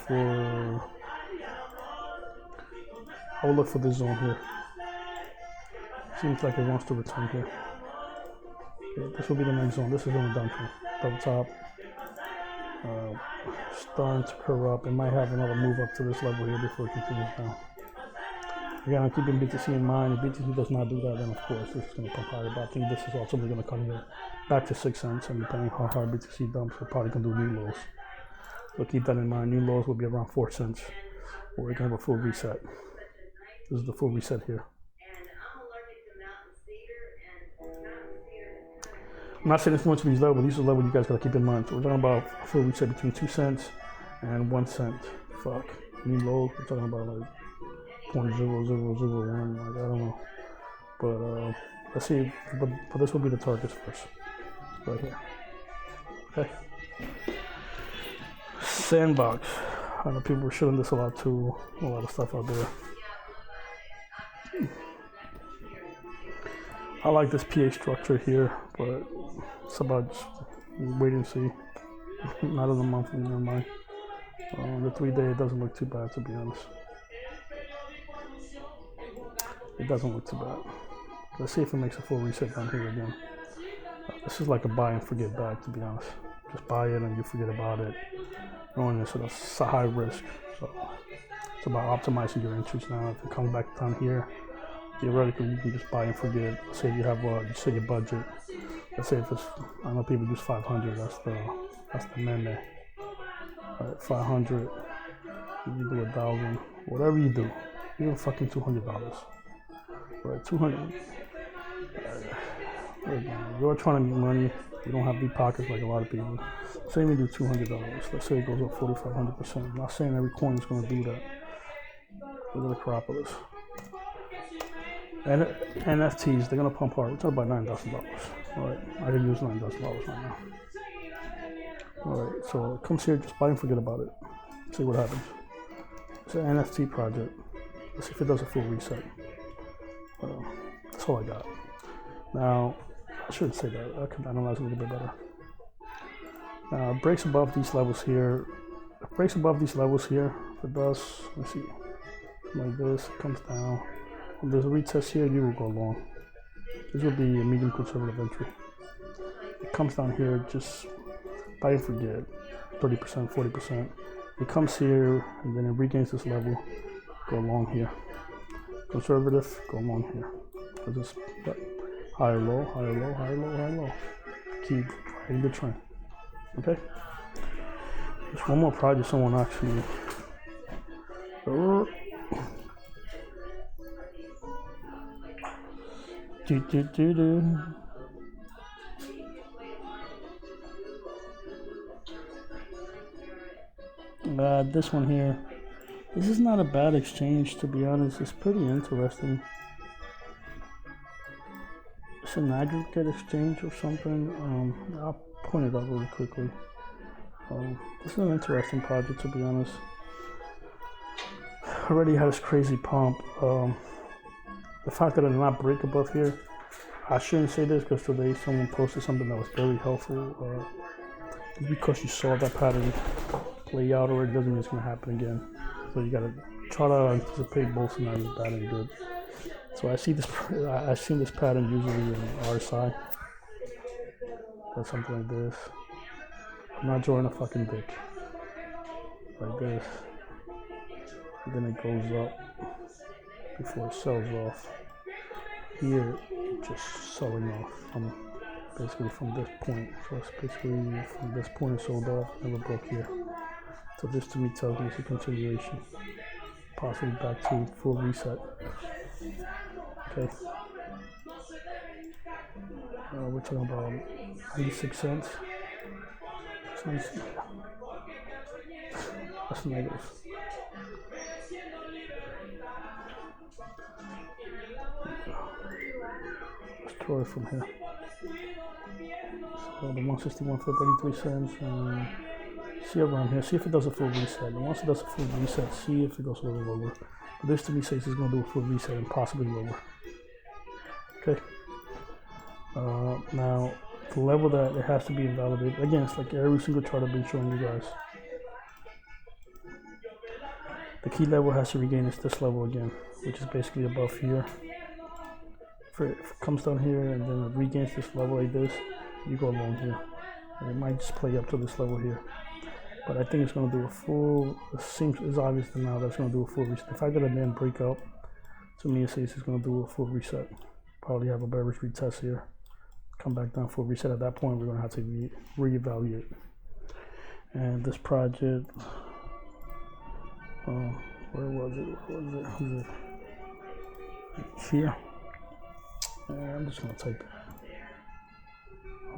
for this zone here. Seems like it wants to return here. Okay, this will be the next zone. This is on the downtrend. Double top. Starting to curve up. It might have another move up to this level here before it continues down. Again, I'm keeping BTC in mind. If BTC does not do that, then of course this is going to pump higher. But I think this is ultimately going to come here back to 6 cents, and depending how hard BTC dumps, we're probably going to do new lows. So keep that in mind. New lows will be around 4 cents, or we're going to have a full reset. This is the full reset here. I'm not saying it's going to these levels, but these are the levels you guys got to keep in mind. So we're talking about a full reset between 2 cents and 1 cent. Fuck. New lows, we're talking about like 0.0001, like I don't know. But let's see, but this will be the targets first. Right here. Okay. Sandbox. I know people were showing this a lot too. A lot of stuff out there. I like this PA structure here, but it's about just wait and see. Not on the monthly, never mind. The 3-day, it doesn't look too bad, to be honest. It doesn't look too bad. Let's see if it makes a full reset down here again. This is like a buy and forget back, to be honest. Just buy it and you forget about it. Knowing this, so that's a high risk. So it's about optimizing your entries now. If it comes back down here, theoretically you can just buy and forget. Let's say you have you set your budget. Let's say if it's, I know people use 500. That's the mandate. Alright, 500. You do 1,000. Whatever you do, even fucking $200. Right, 200. You're trying to make money. You don't have deep pockets like a lot of people. Say we do $200. Let's say it goes up 4,500%. I'm not saying every coin is going to do that. Look at Akropolis. And NFTs, they're going to pump hard. We're talking about $9,000. Alright, I can use $9,000 right now. Alright, so it comes here, just buy and forget about it. See what happens. It's an NFT project. Let's see if it does a full reset. That's all I got. Now, I shouldn't say that. I can analyze a little bit better. Now, it breaks above these levels here. It breaks above these levels here. If it does, let's see, like this, it comes down. When there's a retest here, you will go long. This will be a medium conservative entry. It comes down here, just buy and forget. 30%, 40%. It comes here, and then it regains this level. Go long here. Conservative, go long here. So just higher, low, higher, low, higher, low, higher, low. Keep riding the trend. Okay? There's one more project someone actually. This one here. This is not a bad exchange, to be honest. It's pretty interesting. It's an aggregate exchange or something. I'll point it out really quickly. This is an interesting project, to be honest. Already has crazy pump. The fact that it did not break above here, I shouldn't say this because today someone posted something that was very helpful. Because you saw that pattern play out already doesn't mean it's going to happen again. So you got to try to anticipate both scenarios, bad and good. So I've seen this pattern usually in RSI. That's something like this. I'm not drawing a fucking dick. Like this. And then it goes up before it sells off. Here, just selling off from basically from this point. So it's basically from this point it sold off, never broke here. So this to me tells me it's a continuation. Possibly back to full reset. Okay. We're talking about 96 cents. That's negative. Let's draw it from here. So the 161 for 33 cents. See around here. See if it does a full reset. And once it does a full reset, see if it goes a little lower. But this to me says it's going to do a full reset and possibly lower. Okay. Now, the level that it has to be invalidated. Again, it's like every single chart I've been showing you guys. The key level has to regain this level again, which is basically above here. If it comes down here and then it regains this level like this, you go along here. And it might just play up to this level here. But I think it's going to do a full, it's obvious now that it's going to do a full reset. The fact that it didn't break up, to me it says it's going to do a full reset. Probably have a bearish retest here. Come back down for a reset. At that point, we're going to have to reevaluate. And this project, where was it? Here. And I'm just going to type it.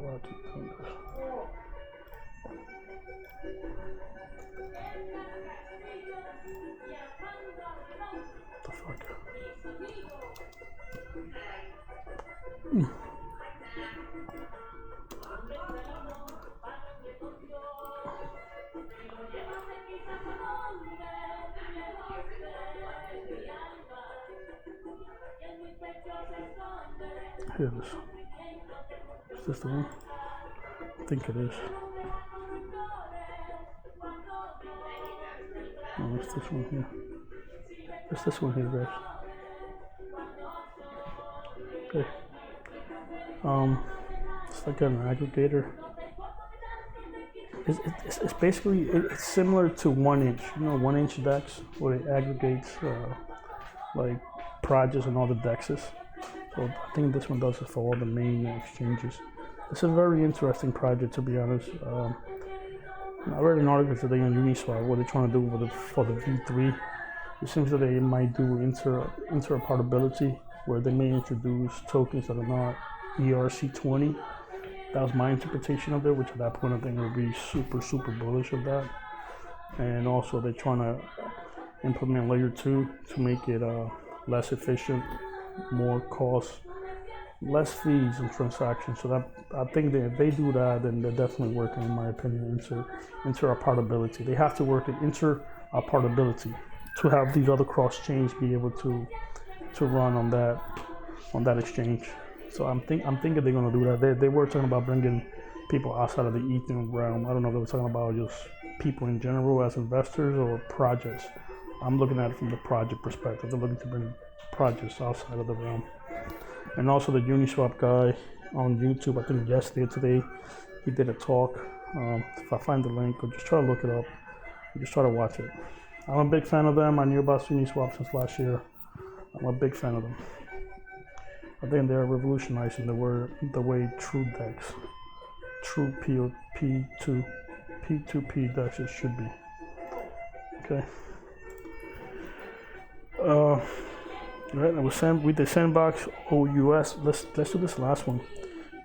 What the fuck? Here it is. Is this the one? I think it is. No, it's this one here. It's this one here, guys. Okay. It's like an aggregator. It's basically, it's similar to 1 inch. You know, 1 inch DEX, where it aggregates like projects and all the DEXs. So I think this one does it for all the main exchanges. It's a very interesting project, to be honest. I read an article today on Uniswap what they're trying to do for the V3. It seems that they might do interoperability, where they may introduce tokens that are not ERC20. That was my interpretation of it, which at that point I think would be super bullish of that. And also they're trying to implement layer 2 to make it less efficient, more cost, less fees and transactions. So that I think that if they do that, then they're definitely working, in my opinion, interoperability. They have to work in interoperability to have these other cross chains be able to run on that exchange. So I'm thinking they're gonna do that. They were talking about bringing people outside of the Ethereum realm. I don't know if they were talking about just people in general as investors or projects. I'm looking at it from the project perspective. They're looking to bring projects outside of the realm. And also the Uniswap guy on YouTube, I think yesterday or today, he did a talk. If I find the link, I'll just try to look it up. Just try to watch it. I'm a big fan of them. I knew about Uniswap since last year. I'm a big fan of them. I think they're revolutionizing the way true DEX, true P2P DEXs should be. Okay. Right, we did Sandbox OUS. Let's do this last one.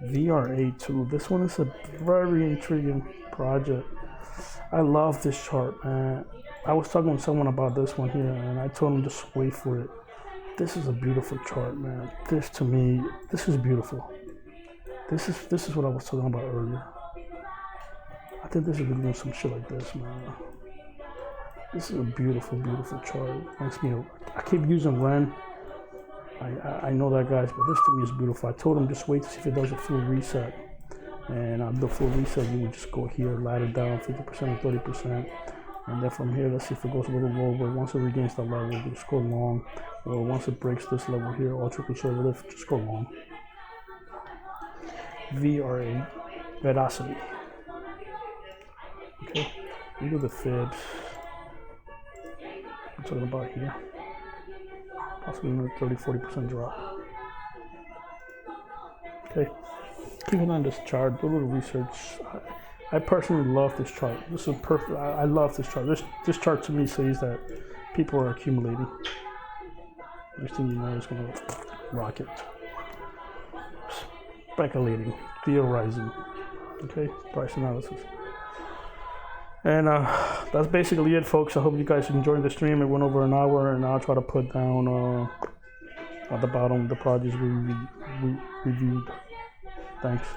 VRA2. This one is a very intriguing project. I love this chart, man. I was talking with someone about this one here, and I told him just wait for it. This is a beautiful chart, man. This to me, this is beautiful. This is what I was talking about earlier. I think this is doing some shit like this, man. This is a beautiful chart. I keep using Ren. I know that, guys, but this to me is beautiful. I told him just wait to see if it does a full reset. And the full reset, you would just go here, ladder down 50% or 30%. And then from here, let's see if it goes a little lower. Once it regains that level, you just go long. Or once it breaks this level here, ultra conservative, just go long. VRA, Veracity. Okay, we do the fibs. I'm talking about here. Possibly another 30-40% drop. Okay, keep an eye on this chart, do a little research. I personally love this chart. This is perfect. I love this chart. This chart to me says that people are accumulating. Next thing you know, it's gonna rocket. Speculating, theorizing. Okay, price analysis. And that's basically it, folks. I hope you guys enjoyed the stream. It went over an hour, and I'll try to put down at the bottom the projects we reviewed. Thanks.